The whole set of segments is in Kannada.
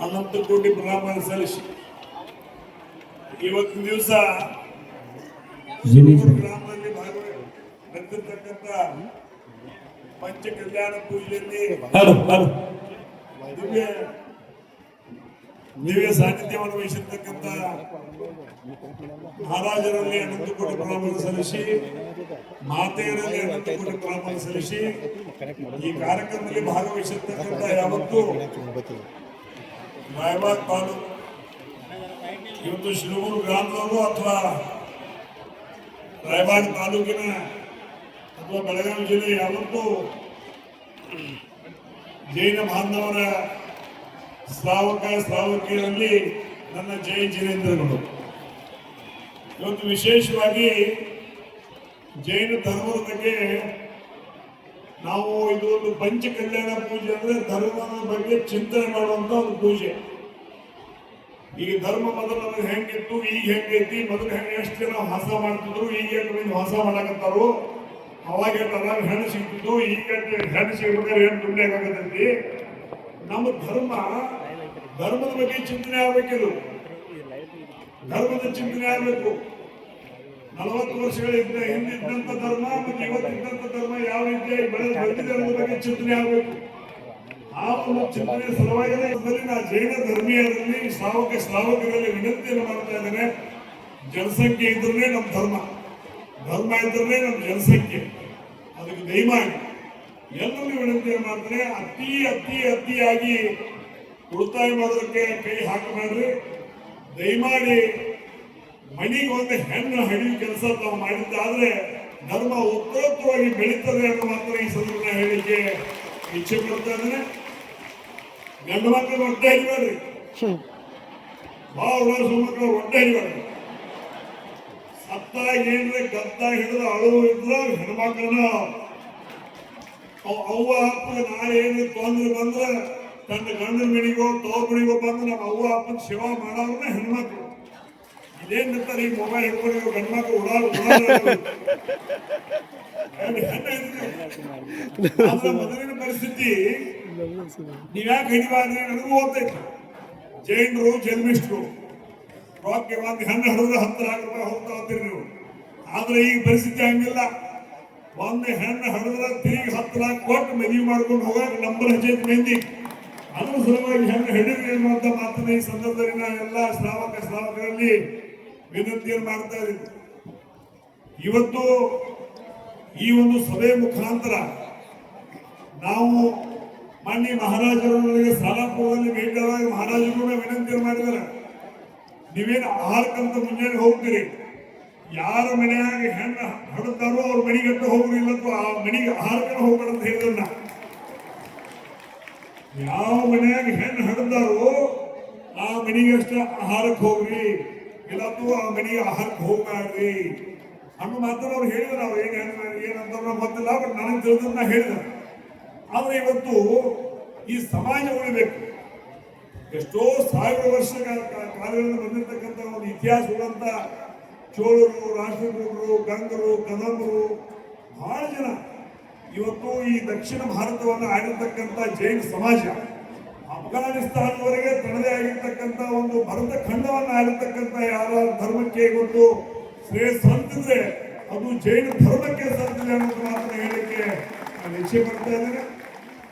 ಅನಂತ ಕೋಟಿ ಪ್ರಣಾಮ ಸಲ್ಲಿಸಿ ಇವತ್ತಿನ ದಿವಸ ಗ್ರಾಮದಲ್ಲಿ ನಡೆದಿರ್ತಕ್ಕಂಥ ಪಂಚ ಕಲ್ಯಾಣ ಪೂಜೆಯಲ್ಲಿ ದಿವ್ಯ ಸಾನ್ನಿಧ್ಯವನ್ನು ವಹಿಸಿರ್ತಕ್ಕಂಥ ಮಹಾರಾಜರಲ್ಲಿ ಅನಂತ ಕೋಟಿ ಪ್ರಣಾಮ ಸಲ್ಲಿಸಿ ಮಾತೆಯರಲ್ಲಿ ಅನಂತ ಕೋಟಿ ಪ್ರಣಾಮ ಸಲ್ಲಿಸಿ ಈ ಕಾರ್ಯಕ್ರಮದಲ್ಲಿ ಭಾಗವಹಿಸಿರ್ತಕ್ಕಂಥ ಯಾವತ್ತು ರಾಯಬಾಗ್ ತಾಲೂಕು ಇವತ್ತು ಶಿರೂರು ಗ್ರಾಮದವರು ಅಥವಾ ರಾಯಬಾಗ್ ತಾಲೂಕಿನ ಅಥವಾ ಬೆಳಗಾವಿ ಜಿಲ್ಲೆ ಯಾವತ್ತು ಜೈನ ಬಾಂಧವರ ಶ್ರಾವಕಿಯರಲ್ಲಿ ನನ್ನ ಜೈ ಜಿನೇಂದ್ರಗಳು. ಇವತ್ತು ವಿಶೇಷವಾಗಿ ಜೈನ ಧರ್ಮದ ಬಗ್ಗೆ ನಾವು ಇದು ಒಂದು ಪಂಚ ಕಲ್ಯಾಣ ಪೂಜೆ ಅಂದ್ರೆ ಧರ್ಮದ ಬಗ್ಗೆ ಚಿಂತನೆ ಮಾಡುವಂತ ಒಂದು ಪೂಜೆ. ಈಗ ಧರ್ಮ ಮೊದಲು ಹೆಂಗಿತ್ತು, ಈಗ ಹೆಂಗೈತಿ, ಮೊದಲು ಹೆಂಗೆ ಎಷ್ಟು ಜನ ವಾಸ ಮಾಡ್ತಿದ್ರು, ಈಗ ವಾಸ ಮಾಡಕತ್ತಾರು, ಅವಾಗ ಹೆಣ್ಣು ಸಿಗ್ತಿದ್ದು, ಈಗ ಹೆಣ್ಣು ಸಿಗ್ಬೇಕಾದ್ರೆ ಹೆಣ್ಣು ದುಡ್ಡಾಗತ್ತೈತಿ. ನಮ್ಮ ಧರ್ಮದ ಬಗ್ಗೆ ಚಿಂತನೆ ಆಗ್ಬೇಕಿದು, ಧರ್ಮದ ಚಿಂತನೆ ಆಗ್ಬೇಕು. 40 ವರ್ಷಗಳ ಹಿಂದಿದ್ದಂತ ಧರ್ಮ ಮತ್ತು ಇವತ್ತಿದ್ದಂತ ಧರ್ಮ ಯಾವ ರೀತಿಯಾಗಿ ಬೆಳೆದಿದೆ ಅನ್ನೋದ್ರ ಬಗ್ಗೆ ಚಿಂತನೆ ಆಗಬೇಕು. ಆ ಒಂದು ಚಿಂತನೆ ಸಲುವಾಗಿ ನಾ ಜೈನ ಧರ್ಮೀಯರಲ್ಲಿ ಶ್ರಾವಕರಲ್ಲಿ ವಿನಂತಿಯನ್ನು ಮಾಡ್ತಾ ಇದ್ದೇನೆ. ಜನಸಂಖ್ಯೆ ಇದ್ರೆ ನಮ್ಮ ಧರ್ಮ ಇದ್ರೆ ನಮ್ಮ ಜನಸಂಖ್ಯೆ, ಅದಕ್ಕೆ ದಯಮಾಡಿ ಎಲ್ಲರಿಗೂ ವಿನಂತಿಯನ್ನು ಮಾಡ್ತಾರೆ. ಅತಿಯಾಗಿ ಉಳಿತಾಯ ಮಾಡೋದಕ್ಕೆ ಕೈ ಹಾಕಬೇಡ್ರಿ. ದಯಮಾಡಿ ಮನೆಗೆ ಒಂದು ಹೆಣ್ಣು ಹಡಿಯುವ ಕೆಲಸ ತಾವು ಮಾಡಿದ್ದಾದ್ರೆ ಧರ್ಮ ಉತ್ತರೋತ್ತರವಾಗಿ ಬೆಳೀತದೆ ಅನ್ನೋ ಮಾತ್ರ ಈ ಸಂದರ್ಭ ಹೇಳಿಕೆ ಇಚ್ಛೆ ಪಡ್ತಾ ಇದ್ದೇನೆ. ಗಂಡು ಮಕ್ಕಳು ಒಟ್ಟೆ ಹಿಡಿಬೇಡ್ರಿ, ಭಾಳ ಸುಮಕ್ಕಳು ಒಟ್ಟೆ ಹಿಡಿಬೇಡ್ರಿ. ಸತ್ತಾಗ ಏನ್ರಿ ಗದ್ದ ಹಿಡಿದು ಅಳುವು ಇದ್ರ ಹೆಣ್ಮಕ್ಳನ್ನ ಅವ್ವ ಅಪ್ಪನ ನಾಳೆ ಏನು ತೊಂದ್ರೆ ಬಂದ್ರೆ ತನ್ನ ಗಂಡನ ಮನೆಗೋ ತವ್ರ ಮನೆಗೋ ಬಂದು ನಮ್ಮ ಅವ್ವ ಅಪ್ಪನ ಸೇವಾ ಮಾಡೋರನ್ನ ಹೆಣ್ಮಕ್ಳು. ಇದೇನ್ ಬರ್ತಾರೆ ಈ ಮೊಬೈಲ್ ಹಿಡ್ಕೊಂಡು ಗಂಡ್ಮಕ್ಳು ಮೊದಲಿನ ಪರಿಸ್ಥಿತಿ ನೀವ್ಯಾಕೆ ಹಿಡಿಬಾರ್ದು ನನಗೂ ಹೋಗ್ತೈತಿ. ಜೈನರು ಜನ್ಮಿಷ್ಟ್ರು ರೊಕ್ಕ ಒಂದು ಹೆಣ್ಣು ಹಿಡಿದ್ರೆ 10 ಲಕ್ಷ ರೂಪಾಯಿ ಹೋಗ್ತಾ ಹೋಗ್ತೀರಿ ನೀವು. ಆದ್ರೆ ಈಗ ಪರಿಸ್ಥಿತಿ ಹಂಗಿಲ್ಲ. ಒಂದು ಹೆಣ್ಣು ಹಿಡಿದ್ರೆ ತಿರುಗಿ 10 ಲಕ್ಷ ಕೊಟ್ಟು ಮದುವೆ ಮಾಡ್ಕೊಂಡು ಹೋಗಾಕ ನಂಬರ್ ಹಚ್ಚೈತಿ ಮಂದಿ. ಅದ್ರ ಸಲುವಾಗಿ ಹೆಣ್ಣು ಹಿಡಿದ್ರಿ ಅನ್ನುವಂತ ಮಾತನ್ನ ಈ ಸಂದರ್ಭದಲ್ಲಿ ನಾ ಎಲ್ಲ ಶ್ರಾವಕರಲ್ಲಿ ವಿನಂತಿಯನ್ನು ಮಾಡ್ತಾ ಇದ್ದೀನಿ. ಇವತ್ತು ಈ ಒಂದು ಸಭೆ ಮುಖಾಂತರ ನಾವು ಮಾನ್ಯ ಮಹಾರಾಜರಿಗೆ ಸಾಲಾಪುರದಲ್ಲಿ ಭೇಟಿಯಾದಾಗ ಮಹಾರಾಜರು ವಿನಂತಿಯನ್ನು ಮಾಡಿದ್ದಾರೆ. ನೀವೇನು ಆಹಾರಕ್ಕಂತ ಮುಂಜಾನೆ ಹೋಗ್ತೀರಿ, ಯಾರ ಮನೆಯಾಗ ಹೆಣ್ಣು ಹಡುತ್ತಾರೋ ಅವ್ರ ಮನೆಗಂತ ಹೋಗ್ರಿ, ಇಲ್ಲಂತೂ ಆ ಮನೆಗೆ ಆಹಾರಕ್ಕೆ ಹೋಗ್ಬೇಡ ಅಂತ ಹೇಳಿದ್ರಲ್ಲ. ಯಾವ ಮನೆಯಾಗ ಹೆಣ್ಣು ಹಡ್ದಾರೋ ಆ ಮನೆಗಷ್ಟೇ ಆಹಾರಕ್ಕೆ ಹೋಗ್ರಿ, ಇಲ್ಲಂತೂ ಆ ಮನೆಗೆ ಆಹಾರಕ್ಕೆ ಹೋಗ್ಬೇಡ್ರಿ ಅನ್ನೋ ಮಾತನ್ನು ಅವ್ರು ಹೇಳಿದ್ರು. ನಾವು ಏನಂತ ಗೊತ್ತಿಲ್ಲ, ಬಟ್ ನನಗೆ ತಿಳಿದನ್ನ ಹೇಳಿದ್ರು. ಆದ್ರೆ ಇವತ್ತು ಈ ಸಮಾಜ ಉಳಿಬೇಕು. ಎಷ್ಟೋ 1000 ವರ್ಷಗಳ ಕಾಲದಿಂದ ಬಂದಿರತಕ್ಕಂಥ ಒಂದು ಇತಿಹಾಸ ಉಳ್ಳಂತ ಚೋಳರು, ರಾಷ್ಟ್ರಕೂಟರು, ಗಂಗರು, ಕದಂಬರು, ಬಹಳ ಜನ ಇವತ್ತು ಈ ದಕ್ಷಿಣ ಭಾರತವನ್ನು ಆಡಿರ್ತಕ್ಕಂಥ ಜೈನ ಸಮಾಜ ಅಫ್ಘಾನಿಸ್ತಾನದವರೆಗೆ ತನ್ನದೇ ಆಗಿರ್ತಕ್ಕಂಥ ಒಂದು ಭರತ ಖಂಡವನ್ನು ಆಡಿರ್ತಕ್ಕಂಥ ಯಾರ ಧರ್ಮಕ್ಕೆ ಇವತ್ತು ಶ್ರೇಯಸ್ ಅಂತಿದ್ರೆ ಅದು ಜೈನ ಧರ್ಮಕ್ಕೆ ಸಂತಿದೆ ಅನ್ನೋದು ಮಾತನ್ನು ಹೇಳಲಿಕ್ಕೆ ನಾನು ಇಚ್ಛೆ ಪಡ್ತಾ ಇದ್ದೇನೆ.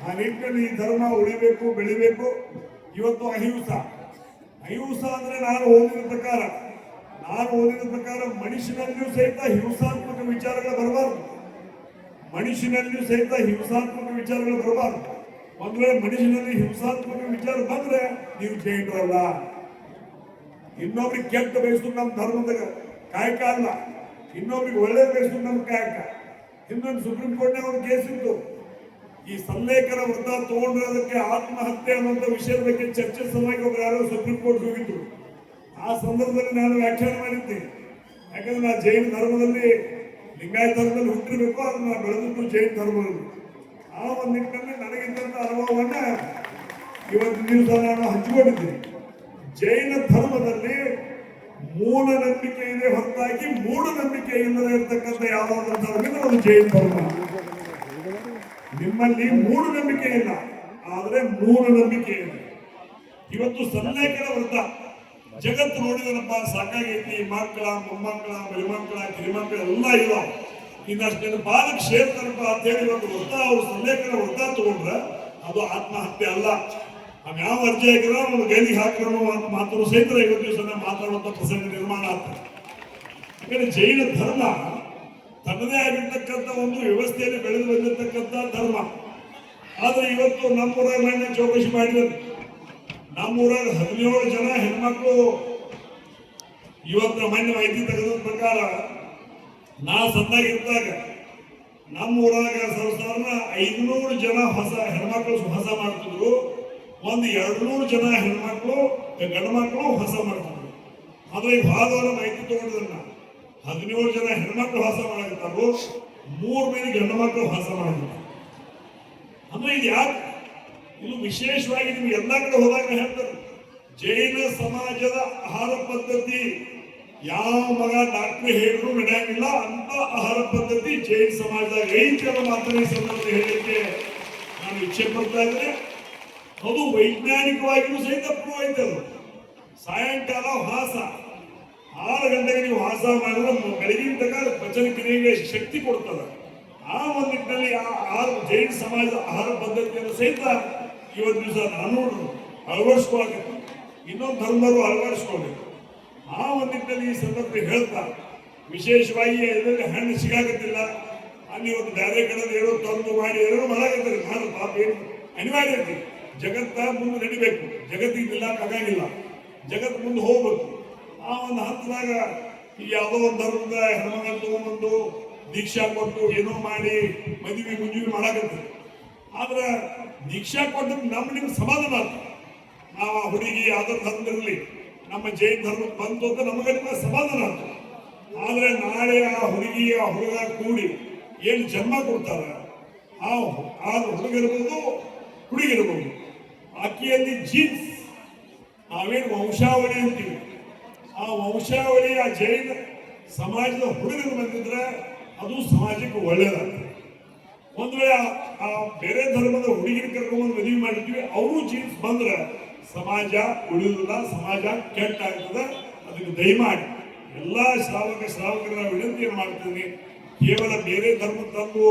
ಆ ನಿಟ್ಟಿನಲ್ಲಿ ಈ ಧರ್ಮ ಉಳಿಬೇಕು, ಬೆಳಿಬೇಕು. ಇವತ್ತು ಅಹಿಂಸಾ ಅಂದ್ರೆ ನಾನು ಓದಿದ ಪ್ರಕಾರ ಮನುಷ್ಯನಲ್ಲಿಯೂ ಸಹಿತ ಹಿಂಸಾತ್ಮಕ ವಿಚಾರಗಳು ಬರಬಾರ್ದು. ಒಂದ್ ವೇಳೆ ಮನುಷ್ಯನಲ್ಲಿ ಹಿಂಸಾತ್ಮಕ ವಿಚಾರ ಬಂದ್ರೆ ನೀವು ಜೈನರಲ್ಲ. ಇನ್ನೊಬ್ರಿಗೆ ಕೆಟ್ಟ ಬಯಸೋದು ನಮ್ಮ ಧರ್ಮದ ಕಾಯಕ ಅಲ್ಲ, ಇನ್ನೊಬ್ರಿಗೆ ಒಳ್ಳೆ ಬಯಸೋದು ನಮ್ಮ ಕಾಯಕ. ಇನ್ನೊಂದು ಸುಪ್ರೀಂ ಕೋರ್ಟ್ನಾಗ ಒಂದು ಕೇಸ್ ಇತ್ತು, ಈ ಸಲ್ಲೇಖನ ವೃತ್ತ ತಗೊಂಡಿರೋದಕ್ಕೆ ಆತ್ಮಹತ್ಯೆ ಅನ್ನುವಂಥ ವಿಷಯದ ಬಗ್ಗೆ ಚರ್ಚೆ ಸಲುವಾಗಿ ಒಬ್ಬರು ಯಾರೋ ಸುಪ್ರೀಂ ಕೋರ್ಟ್ ಹೋಗಿದ್ರು. ಆ ಸಂದರ್ಭದಲ್ಲಿ ನಾನು ವ್ಯಾಖ್ಯಾನ ಮಾಡಿದ್ದೀನಿ. ಯಾಕಂದ್ರೆ ನಾ ಜೈನ ಧರ್ಮದಲ್ಲಿ ಲಿಂಗಾಯತ ಧರ್ಮದಲ್ಲಿ ಹುಟ್ಟಿರ್ಬೇಕು, ಅದನ್ನ ನಾನು ಬೆಳೆದದ್ದು ಜೈನ ಧರ್ಮದಲ್ಲಿ. ಆ ಒಂದು ನಿಟ್ಟಿನಲ್ಲಿ ನನಗಿದ್ದಂಥ ಅನುಭವವನ್ನ ಇವತ್ತಿನ ದಿವಸ ನಾನು ಹಂಚಿಕೊಂಡಿದ್ದೀನಿ. ಜೈನ ಧರ್ಮದಲ್ಲಿ ಮೂಢನಂಬಿಕೆ ಇದೆ ಹೊರತಾಗಿ ಮೂಢನಂಬಿಕೆ ಇಲ್ಲದೆ ಇರತಕ್ಕಂಥ ಯಾವುದಾದ್ರೂ ಧರ್ಮ ಅದು ಜೈನ ಧರ್ಮ. ನಿಮ್ಮಲ್ಲಿ ಮೂಢನಂಬಿಕೆ ಇಲ್ಲ, ಆದ್ರೆ ಮೂಢನಂಬಿಕೆ ಇದೆ. ಇವತ್ತು ಸಲ್ಲೇಖನ ವ್ರತ ಜಗತ್ತು ನೋಡಿದ್ರಪ್ಪ ಸಾಕಾಗೈತಿ, ಮಕ್ಕಳ ಮೊಮ್ಮಕ್ಕಳ ಮರಿಮಕ್ಕಳ ಕಿರಿಮಕ್ಕಳ ಎಲ್ಲ ಇಲ್ಲ, ಇನ್ನಷ್ಟು ಬಾಲಕ್ ಸೇರ್ತಾರಪ್ಪ ಅಂತ ಹೇಳಿ ಒಂದು ವ್ರತ ಅವ್ರು ಸಲ್ಲೇಖನ ವ್ರತ ತಗೊಂಡ್ರೆ ಅದು ಆತ್ಮಹತ್ಯೆ ಅಲ್ಲ. ನಾವು ಯಾವ ಅರ್ಜಿ ಹಾಕಿದ್ರೆ ಅವ್ನು ಗೈಲಿಗೆ ಹಾಕಿರೋ ಅಂತ ಮಾತು ಸಹಿತ ಇವತ್ತು ದಿವಸ ಮಾತಾಡುವಂತ ಪ್ರಸಂಗ ನಿರ್ಮಾಣ ಆಗ್ತದೆ. ಯಾಕಂದ್ರೆ ಜೈನ ಧರ್ಮ ತನ್ನದೇ ಆಗಿರ್ತಕ್ಕಂಥ ಒಂದು ವ್ಯವಸ್ಥೆಯಲ್ಲಿ ಬೆಳೆದು ಬಂದಿರತಕ್ಕಂಥ ಧರ್ಮ. ಆದ್ರೆ ಇವತ್ತು ನಮ್ಮೂರಾಗ ಮನೆ ಚೌಕಶಿ ಮಾಡಿದ್ರು, ನಮ್ಮೂರಾಗ 17 ಜನ ಹೆಣ್ಮಕ್ಳು ಇವತ್ತು ಮನೆ ಮಾಹಿತಿ ತೆಗೆದ ಪ್ರಕಾರ ನಾ ಸಣ್ಣಾಗಿದ್ದಾಗ ನಮ್ಮೂರಾಗ ಸಾಧಾರಣ 500 ಜನ ಹೊಸ ಹೆಣ್ಮಕ್ಳು ಹೊಸ ಮಾಡ್ತಿದ್ರು, ಒಂದು 200 ಜನ ಹೆಣ್ಮಕ್ಳು ಗಂಡು ಮಕ್ಕಳು ಹೊಸ ಮಾಡ್ತಿದ್ರು. ಆದ್ರೆ ಈ ಭಾಗವನ್ನ ಮಾಹಿತಿ ತಗೊಂಡಿದ್ರನ್ನ 17 ಜನ ಹೆಣ್ಮಕ್ಳು ಹೊಸ ಮಾಡಾಗಿರ್ತಾರು, 3 ಮಂದಿ ಗಂಡು ಮಕ್ಕಳು ಹೊಸ ಮಾಡಿರ್ತಾರೆ. ಅಂದ್ರೆ ಇದು ಯಾಕೆ ಇದು ವಿಶೇಷವಾಗಿ ನಿಮ್ಗೆ ಎಲ್ಲಾ ಕಡೆ ಹೋದಾಗ ಹೇಳ್ತಾರೆ, ಜೈನ ಸಮಾಜದ ಆಹಾರ ಪದ್ಧತಿ ಯಾವ ಮಗ ಡಾಕ್ಟರ್ ಹೇಳಿದ್ರು ನಡೆಯಂಗಿಲ್ಲ ಅಂತ ಆಹಾರ ಪದ್ಧತಿ ಜೈನ ಸಮಾಜದಾಗ ಐತಿ ಅನ್ನೋ ಮಾತನ್ನ ಈ ಸಂದರ್ಭ ಹೇಳಲಿಕ್ಕೆ ನಾನು ಇಚ್ಛೆ ಪಡ್ತಾ ಇದ್ದೇನೆ. ಅದು ವೈಜ್ಞಾನಿಕವಾಗಿಯೂ ಸಹಿತ ಪ್ರೂವ್ ಐತದು. ಸಾಯಂಕಾಲ ವಾಸ 6 ಗಂಟೆಗೆ ನೀವು ವಾಸ ಮಾಡಿದ್ರೆ ಬೆಳಗಿನ ತನಕ ಪಚನ ಕ್ರಿಯೆಗೆ ಶಕ್ತಿ ಕೊಡ್ತದೆ. ಆ ಒಂದು ನಿಟ್ಟಿನಲ್ಲಿ ಆ ಜೈನ ಸಮಾಜದ ಆಹಾರ ಪದ್ಧತಿಯನ್ನು ಸಹಿತ ಇವತ್ತು ದಿವಸ ನಾನು ಅಳವಡಿಸ್ಕೊಳ್ಬೇಕು, ಇನ್ನೊಂದು ಧರ್ಮರು ಅಳವಡಿಸ್ಕೊಳ್ಬೇಕು. ಆ ಒಂದು ನಿಟ್ಟಿನಲ್ಲಿ ಈ ಸಂದರ್ಭ ಹೇಳ್ತಾ ವಿಶೇಷವಾಗಿ ಇದರಲ್ಲಿ ಹಣ್ಣು ಸಿಗಾಕತ್ತಿಲ್ಲ, ಅಲ್ಲಿ ಒಂದು ಬೇರೆ ಕಡೆ ಏನೋ ತಂದು ಮಾಡಿ ಏನೋ ಮಾಡಾಕತ್ತಾರೆ. ನಾನು ಪಾಪ ಏನು ಅನಿವಾರ್ಯ ಐತಿ, ಜಗತ್ತ ಮುಂದೆ ನಡಿಬೇಕು, ಜಗತ್ತಿಗೆ ನಿಲ್ಲಕ್ಕಾಗಂಗಿಲ್ಲ, ಜಗತ್ತು ಮುಂದೆ ಹೋಗ್ಬೇಕು. ಆ ಒಂದು ಹಂತದಾಗ ಯಾವುದೋ ಒಂದು ಧರ್ಮದ ಹೆಣ್ಮಗ ತಗೊಂಡ್ಬಂದು ದೀಕ್ಷಾ ಕೊಟ್ಟು ಏನೋ ಮಾಡಿ ಮದುವೆ ಮುಂಜುವೆ ಮಾಡಾಕತ್ತಾರೆ. ಆದ್ರೆ ದೀಕ್ಷಾ ಕೊಟ್ಟು ನಮ್ಮ ನಿಮ್ಗೆ ಸಮಾಧಾನ ಆಗ್ತದೆ. ನಾವು ಆ ಹುಡುಗಿ ಯಾವ್ದೋ ಧರ್ಮದಲ್ಲಿ ನಮ್ಮ ಜೈನ ಧರ್ಮಕ್ಕೆ ಬಂತು ಅಂತ ನಮಗೆ ಸಮಾಧಾನ ಆಗ್ತದೆ. ಆದ್ರೆ ನಾಳೆ ಆ ಹುಡುಗಿ ಆ ಹುಡುಗ ಕೂಡಿ ಏನು ಜನ್ಮ ಕೊಡ್ತಾರೆ, ಆ ಹುಡುಗಿರ್ಬೋದು ಹುಡುಗಿರ್ಬೋದು, ಆಕೆಯಲ್ಲಿ ಜೀನ್ಸ್ ನಾವೇನು ವಂಶಾವಳಿ ಅಂತೀವಿ, ಆ ವಂಶಾವಳಿ ಆ ಜೈನ ಸಮಾಜದ ಹುಡುಗರು ಬಂದಿದ್ರೆ ಅದು ಸಮಾಜಕ್ಕೆ ಒಳ್ಳೇದಾಗ್ತದೆ. ಒಂದು ವೇಳೆ ಆ ಬೇರೆ ಧರ್ಮದ ಹುಡುಗಿನ ಕರ್ಕೊಂಡ್ಬಂದು ಮದುವೆ ಮಾಡಿದ್ವಿ, ಅವರು ಜೀನ್ಸ್ ಬಂದ್ರೆ ಸಮಾಜ ಉಳಿಯುವುದಿಲ್ಲ, ಸಮಾಜ ಕೆಟ್ಟ ಆಗ್ತದೆ. ಅದಕ್ಕೆ ದಯಮಾಡಿ ಎಲ್ಲಾ ಶ್ರಾವಕರ ವಿನಂತಿಯನ್ನು ಮಾಡ್ತೀನಿ, ಕೇವಲ ಬೇರೆ ಧರ್ಮ ತಂದು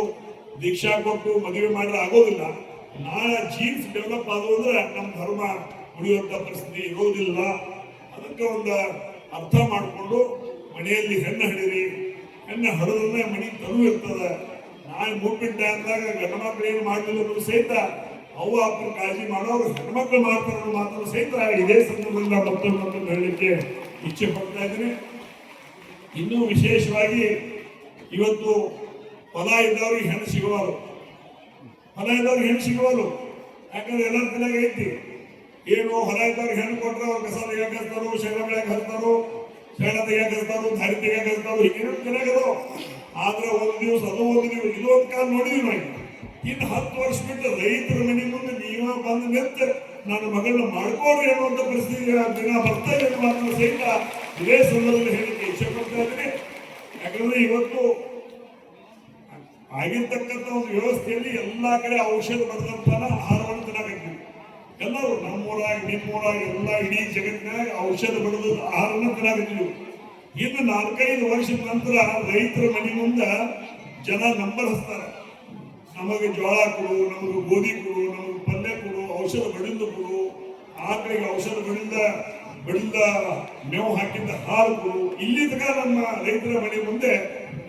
ದೀಕ್ಷಾ ಕೊಟ್ಟು ಮದುವೆ ಮಾಡಿದ್ರೆ ಆಗೋದಿಲ್ಲ. ನಾಳೆ ಜೀನ್ಸ್ ಡೆವಲಪ್ ಆದವು ಅಂದ್ರೆ ನಮ್ಮ ಧರ್ಮ ಉಳಿಯುವಂತ ಪರಿಸ್ಥಿತಿ ಇರೋದಿಲ್ಲ. ಅದಕ್ಕೆ ಒಂದು ಅರ್ಥ ಮಾಡಿಕೊಂಡು ಮನೆಯಲ್ಲಿ ಹೆಣ್ಣು ಹಿಡೀರಿ, ಹೆಣ್ಣು ಹಡದ್ರೆ ಮನೆಗೆ ತನು ಇರ್ತದೆ. ನಾಳೆ ಮೂಪಿನ ಟೈಮ್ದಾಗ ಗಂಡ ಮಕ್ಕಳು ಏನು ಮಾಡಲಿಲ್ಲ ಸಹಿತ ಅವು ಅಪ್ಪನ ಕಾಳಜಿ ಮಾಡೋರು ಹೆಣ್ಮಕ್ಳು ಮಾಡ್ತಾರೆ ಮಾತ್ರ ಸಹಿತ ಇದೇ ಸಂದರ್ಭದಲ್ಲಿ ನಾವು ಮತ್ತೊಂದು ಹೇಳಲಿಕ್ಕೆ ಇಚ್ಛೆ ಪಡ್ತಾ ಇದ್ದೀನಿ. ಇನ್ನೂ ವಿಶೇಷವಾಗಿ ಇವತ್ತು ಹೊಲ ಇದ್ದವ್ರಿಗೆ ಹೆಣ್ಣು ಸಿಗುವರು, ಹೊಲ ಇದ್ದವ್ರಿಗೆ ಹೆಣ್ಣು ಸಿಗುವರು. ಯಾಕಂದ್ರೆ ಎಲ್ಲರ ತಲೆಗೆ ಐತಿ ಏನು ಹೊಲ ಇದ್ದವ್ರಿಗೆ ಹೆಣ್ಣು ಕೊಟ್ಟರೆ ಅವ್ರು ಕಸ ತೆಗಿಯಕ್ಕೆ ಹಚ್ತಾರೋ, ಶೇಣ ಬೆಳೆಯಕ್ಕೆ ಹಚ್ತಾರೋ, ಶೇಣ ತೆಗಿಯಕ್ಕೆ ಹಚ್ತಾರೋ, ದಾರಿ ತೆಗಿಯಕ್ಕೆ ಹಚ್ತಾರೋ, ಹೀಗೇನು ತಲೆಗದು. ಆದ್ರೆ ಒಂದು ದಿವಸ ಅದು ಒಂದು ದಿವಸ ಇದು ಒಂದು ಕಾಲ ನೋಡಿದ್ವಿ ನಾವು. ಇನ್ನು 10 ವರ್ಷ ಬಿಟ್ಟು ರೈತರ ಮನೆ ಮುಂದೆ ನೀವ ಬಂದು ನಿಂತು ನನ್ನ ಮಗಳನ್ನ ಮಾಡ್ಕೋರಿ ಅನ್ನುವಂಥ ಪರಿಸ್ಥಿತಿ ದಿನ ಬರ್ತಾ ಇದೆ ಮಾತ್ರ ಸಹಿತ ಇದೇ ಸಂದರ್ಭದಲ್ಲಿ ಹೇಳಿಕೆ ಇಚ್ಛೆ ಪಡ್ತಾ ಇದ್ದೀನಿ. ಯಾಕಂದ್ರೆ ಇವತ್ತು ಆಗಿರ್ತಕ್ಕಂಥ ಒಂದು ವ್ಯವಸ್ಥೆಯಲ್ಲಿ ಎಲ್ಲಾ ಕಡೆ ಔಷಧ ಬರೆದಂತಾನ ಆಹಾರವನ್ನು ತಿನ್ನಬೇಕು. ಎಲ್ಲರೂ ನಮ್ಮೂರಾಗ ನಿಮ್ಮೂರಾಗ ಎಲ್ಲ ಇಡೀ ಜಗತ್ತಿನಾಗ ಔಷಧ ಬರೆದ ಆಹಾರನ ತಿನ್ನಬೇಕು. ಇನ್ನು 4-5 ವರ್ಷದ ನಂತರ ರೈತರ ಮನೆ ಮುಂದೆ ಜನ ನಂಬರ್ ಹಚ್ತಾರೆ, ನಮಗೆ ಜೋಳ ಕೊಡು, ನಮಗೆ ಗೋಧಿ ಕೊಡು, ನಮಗೆ ಪಲ್ಯ ಕೊಡು, ಔಷಧ ಬಡಿಂದ ಕೊಡು, ಆಕಳಿಗೆ ಔಷಧ ಬಡಿದ ಮೇವು ಹಾಕಿದ್ದ ಹಾಲು ಕೊಡು. ಇಲ್ಲಿ ತನಕ ನಮ್ಮ ರೈತರ ಮನೆ ಮುಂದೆ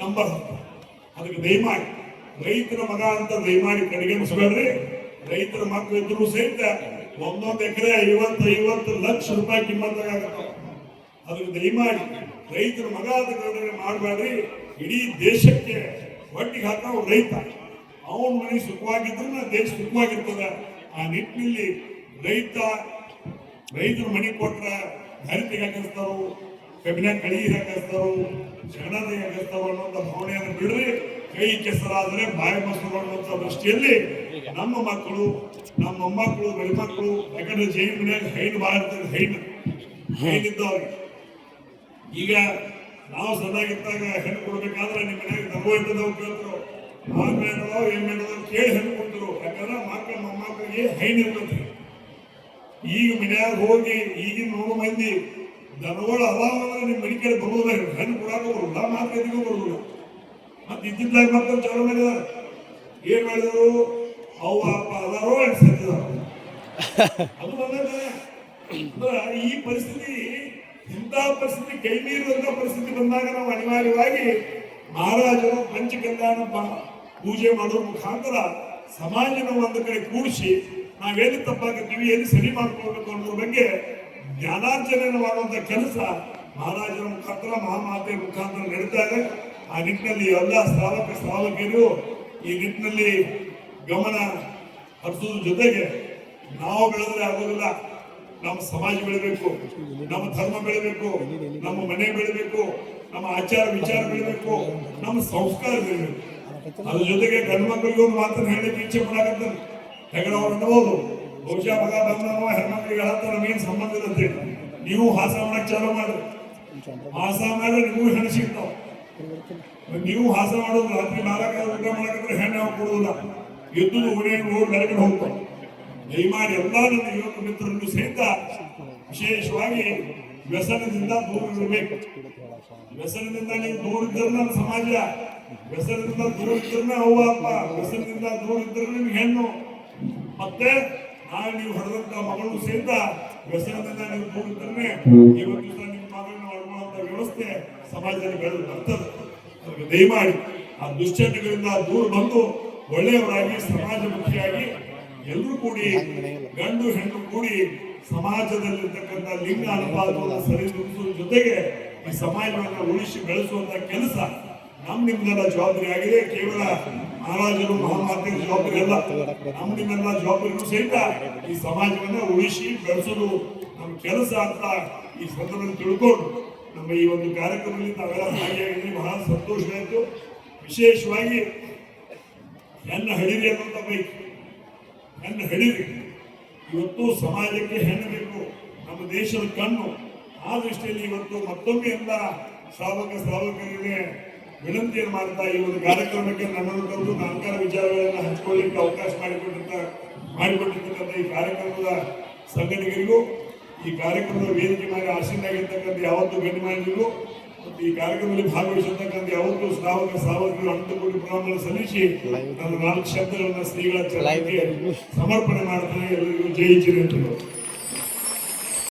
ನಂಬರ್ ಹಚ್ತಾರೆ. ಅದಕ್ಕೆ ದಯಮಾಡಿ ರೈತರ ಮಗ ಅಂತ ದಯಮಾಡಿ ಕಡೆಗಣಿಸಬೇಡ್ರಿ. ರೈತರ ಮಕ್ಕಳು ಇದ್ರು ಸಹಿತ ಒಂದೊಂದು ಎಕರೆ 50 ಲಕ್ಷ ರೂಪಾಯಿ ಕಿಮ್ಮತ್ತಾಗತ್ತ. ಅದಕ್ಕೆ ದಯಮಾಡಿ ರೈತರ ಮಗ ಅಂತ ಕಡೆಗಣನೆ ಮಾಡಬೇಡ್ರಿ. ಇಡೀ ದೇಶಕ್ಕೆ ಒಟ್ಟಿಗೆ ಹಾಕೋ ರೈತ, ಅವನ ಮನೆ ಸುಖವಾಗಿದ್ರೆ ದೇಶ ಸುಖವಾಗಿರ್ತದೆ. ಆ ನಿಟ್ಟಿನಲ್ಲಿ ರೈತರ ಮನೆ ಕೊಟ್ರೆ ದಾರಿ ತೆಗಿಸ್ತಾರೋ, ಕಬ್ಬಿನಾಗ ಕಳಿ ಹಾಕಿಸ್ತಾರೋ, ಶರಣ ತೆಗಿಸ್ತಾರೋ ಅನ್ನೋಂಥ ಭಾವನೆಯನ್ನು ಬಿಡ್ರಿ. ಕೈ ಕೆಸರಾದ್ರೆ ಬಾಯಿ ಮೊಸರು ಅನ್ನುವಂಥ ದೃಷ್ಟಿಯಲ್ಲಿ ನಮ್ಮ ಮಕ್ಕಳು, ನಮ್ಮ ಮೊಮ್ಮಕ್ಕಳು, ಗಂಡ್ಮಕ್ಕಳು, ಯಾಕಂದ್ರೆ ಜೈನ್ ಮನೆಯಾಗ ಹೈನು ಭಾಳ ಇರ್ತದೆ, ಹೈನಿದ್ದವ್ರಿಗೆ. ಈಗ ನಾವು ಸದಾಗಿದ್ದಾಗ ಹೆಣ್ಣು ಕೊಡ್ಬೇಕಾದ್ರೆ ನಿಮ್ಮ ಮನೆಯಾಗ ದರ್ವ ಇರ್ತದೆ, ಅವ್ರು ಕೇಳ್ತಾರೆ ಬೇಡದೋ ಏನ್ ಬೇಡದೋ ಕೇಳಿ ಹೇಳ್ಕೊಡ್ತಿರು. ಯಾಕಂದ್ರೆ ಮಕ್ಕಳ ಮೊಮ್ಮಕ್ಕಳಿಗೆ ಹೈನ್ ಇರ್ತೈತಿ. ಈಗ ಮನ್ಯಾಗ ಹೋಗಿ ಈಗಿನ 100 ಮಂದಿ ದನಗಳು ಅದಾವಂದ್ರೆ ನಿಮ್ಮ ಮನೆ ಕಡೆ ಬರೋದಿಲ್ಲ, ಹೆಣ್ಣು ಕೊಡಾಕ ಬರೋದಿಲ್ಲ, ಮಾರ್ಕೆಟಿಗೂ ಬರೋದಿಲ್ಲ. ಮತ್ತೆ ಇದ್ದಿದ್ದಾಗ ಮಕ್ಕಳು ಚಾಲು ಮಾಡಿದಾರ. ಏನ್ ಮಾಡಿದ್ರು? ಅವ ಅಪ್ಪ ಅದಾರೋ ಅನ್ಸಿದ್ದಾರ. ಅದು ಬಂದ್ರೆ ಈ ಪರಿಸ್ಥಿತಿ, ಇಂಥ ಪರಿಸ್ಥಿತಿ ಕೈ ಮೀರುವಂತ ಪರಿಸ್ಥಿತಿ ಬಂದಾಗ ನಾವು ಅನಿವಾರ್ಯವಾಗಿ ಮಹಾರಾಜರು ಪಂಚಕಲ್ಯಾಣ ಪೂಜೆ ಮಾಡೋದ್ರ ಮುಖಾಂತರ ಸಮಾಜನ ಒಂದು ಕಡೆ ಕೂಡಿಸಿ ನಾವೆಲ್ಲಿ ತಪ್ಪಾಗತ್ತೀವಿ, ಎಲ್ಲಿ ಸರಿ ಮಾಡ್ಕೊಳ್ಬೇಕು ಅನ್ನೋದ್ರ ಬಗ್ಗೆ ಜ್ಞಾನಾರ್ಜನೆ ಮಾಡುವಂತ ಕೆಲಸ ಮಹಾರಾಜರ ಮುಖಾಂತರ, ಮಹಾಮಾತೆಯ ಮುಖಾಂತರ ನಡೀತಾ ಇದೆ. ಆ ನಿಟ್ಟಿನಲ್ಲಿ ಎಲ್ಲ ಶ್ರಾವಕಿಯರು ಈ ನಿಟ್ಟಿನಲ್ಲಿ ಗಮನ ಹರಿಸೋದ್ರ ಜೊತೆಗೆ ನಾವು ಬೆಳೆದ್ರೆ ಆಗೋದಿಲ್ಲ, ನಮ್ಮ ಸಮಾಜ ಬೆಳಿಬೇಕು, ನಮ್ಮ ಧರ್ಮ ಬೆಳಿಬೇಕು, ನಮ್ಮ ಮನೆ ಬೆಳಿಬೇಕು, ನಮ್ಮ ಆಚಾರ ವಿಚಾರ ಬೆಳಿಬೇಕು, ನಮ್ಮ ಸಂಸ್ಕಾರ ಬೆಳಿಬೇಕು. ಅದ್ರ ಜೊತೆಗೆ ಗಂಡು ಮಕ್ಕಳಿಗೆ ಒಂದು ಮಾತನ್ನು ಹೇಳಲಿಕ್ಕೆ ಇಚ್ಛೆ ಪಡಾಕಂತಾರೆ. ಹೆಗಡೆ ಅವ್ರು ಅನ್ನಬಹುದು, ಬಹುಶಃ ಮಗ ಬಂದವ ಹೆಣ್ಮಕ್ಳಿಗೆ ಹೇಳತ್ತ ನಮಗೇನು ಸಂಬಂಧ ಇರುತ್ತೆ, ನೀವು ಹಾಸ ಮಾಡಕ್ ಚಾಲು ಮಾಡ್ರಿ, ಹಾಸ ಮಾಡ್ರೆ ನಿಮಗೂ ಹೆಣ್ಣು ಸಿಗ್ತಾವ. ನೀವು ಹಾಸ ಮಾಡೋದು ರಾತ್ರಿ 4 ಊಟ ಮಾಡಕಂದ್ರೆ ಹೆಣ್ಣು ನಾವು ಕೊಡುವುದಿಲ್ಲ, ಎದ್ದು ಓಣಿ ಬೆಳಗ್ಗೆ ಹೋಗ್ತಾವ. ದಯಮಾಡಿ ಎಲ್ಲ ನನ್ನ ಯುವಕ ಮಿತ್ರರನ್ನು ಸಹಿತ ವಿಶೇಷವಾಗಿ ವ್ಯಸನದಿಂದ ದೂರ ಇರಬೇಕು. ವ್ಯಸನದಿಂದ ನೀವು ದೂರ ಇದ್ದರೆ ನಮ್ಮ ಸಮಾಜ, ವ್ಯಸನದಿಂದ ದೂರ ಇದ್ರೆ ಅವ್ವ ಅಪ್ಪ, ವ್ಯಸನದಿಂದ ದೂರ ಇದ್ರೆ ನಿಮ್ಗೆ ಹೆಣ್ಣು, ಮತ್ತೆ ನೀವು ಹೊಡೆದಂತ ಮಗಳು ಸಹಿತ ವ್ಯಸನದಿಂದ ನೀವು ದೂರ ಇದ್ರೆ ಇವತ್ತು ದಿವಸ ನಿಮ್ಮ ಮಗಳನ್ನ ಹೊಡ್ಕೊಳ್ಳುವಂತ ವ್ಯವಸ್ಥೆ ಸಮಾಜದಲ್ಲಿ ಬೆಳೆದು ಬರ್ತದೆ. ಅದಕ್ಕೆ ದಯಮಾಡಿ ಆ ದುಶ್ಚಟಗಳಿಂದ ದೂರ ಬಂದು ಒಳ್ಳೆಯವರಾಗಿ ಸಮಾಜಮುಖಿಯಾಗಿ ಎಲ್ಲರೂ ಕೂಡಿ, ಗಂಡು ಹೆಣ್ಣು ಕೂಡಿ ಸಮಾಜದಲ್ಲಿರ್ತಕ್ಕಂಥ ಲಿಂಗ ಅನುಪಾತವನ್ನು ಸರಿದೂಗಿಸುವ ಜೊತೆಗೆ ಈ ಸಮಾಜವನ್ನು ಉಳಿಸಿ ಬೆಳೆಸುವಂತ ಕೆಲಸ ನಿಮ್ಮೆಲ್ಲ ಜವಾಬ್ದಾರಿ ಆಗಿದೆ. ಕೇವಲ ಮಹಾರಾಜರು ಮಹಾಮಾತೆಯ ಜವಾಬ್ದಾರಿ ಅಲ್ಲ, ನಿಮ್ಮೆಲ್ಲ ಜವಾಬ್ದಾರಿಗಳು ಸಹಿತ ಈ ಸಮಾಜವನ್ನ ಉಳಿಸಿ ಬೆಳೆಸೋದು ನಮ್ಮ ಕೆಲಸ ಅಂತ ಈ ಸಂದರ್ಭದಲ್ಲಿ ತಿಳ್ಕೊಂಡು ನಮ್ಮ ಈ ಒಂದು ಕಾರ್ಯಕ್ರಮದಲ್ಲಿ ತಾವೆಲ್ಲ ಭಾಗಿಯಾಗಿದ್ದೀವಿ. ಬಹಳ ಸಂತೋಷ ಆಯಿತು. ವಿಶೇಷವಾಗಿ ಹೆಣ್ಣು ಹಡಿರಿ ಅನ್ನುವಂತ ಬೈಕ್, ಹೆಣ್ಣು ಹಡಿರಿ. ಇವತ್ತು ಸಮಾಜಕ್ಕೆ ಹೆಣ್ಣು ಬೇಕು, ನಮ್ಮ ದೇಶದ ಕಣ್ಣು. ಆ ದೃಷ್ಟಿಯಲ್ಲಿ ಇವತ್ತು ಮತ್ತೊಮ್ಮೆ ಎಲ್ಲ ಶ್ರಾವಕರಿಗೆ ವಿನಂತಿಯನ್ನು ಮಾಡ್ತಾ ಈ ಒಂದು ಕಾರ್ಯಕ್ರಮಕ್ಕೆ ನನ್ನನ್ನು ಕರೆದು ನಾಲ್ಕಾರು ವಿಚಾರಗಳನ್ನು ಹಂಚಿಕೊಳ್ಳಿಕ್ಕೆ ಅವಕಾಶ ಮಾಡಿಕೊಟ್ಟಿರ್ತಕ್ಕಂಥ ಈ ಕಾರ್ಯಕ್ರಮದ ಸಂಘಟಕರಿಗೂ, ಈ ಕಾರ್ಯಕ್ರಮದ ವೇದಿಕೆ ಮೇಲೆ ಆಸೀನಾಗಿರ್ತಕ್ಕಂಥ ಯಾವತ್ತೂ ಗಣ್ಯಮಾನ್ಯರಿಗೂ ಮತ್ತು ಈ ಕಾರ್ಯಕ್ರಮದಲ್ಲಿ ಭಾಗವಹಿಸಿರ್ತಕ್ಕಂಥ ಯಾವತ್ತೂ ಶ್ರಾವಕರು ಅನಂತಕೋಟಿ ಪ್ರಣಾಮಗಳನ್ನು ಸಲ್ಲಿಸಿ ನನ್ನ 4 ಶಬ್ದಗಳನ್ನು ಶ್ರೀಗಳ ಚರಣಕ್ಕೆ ಸಮರ್ಪಣೆ ಮಾಡ್ತಾರೆ. ಎಲ್ಲರಿಗೂ ಜೈ ಜಿನೇಂದ್ರ.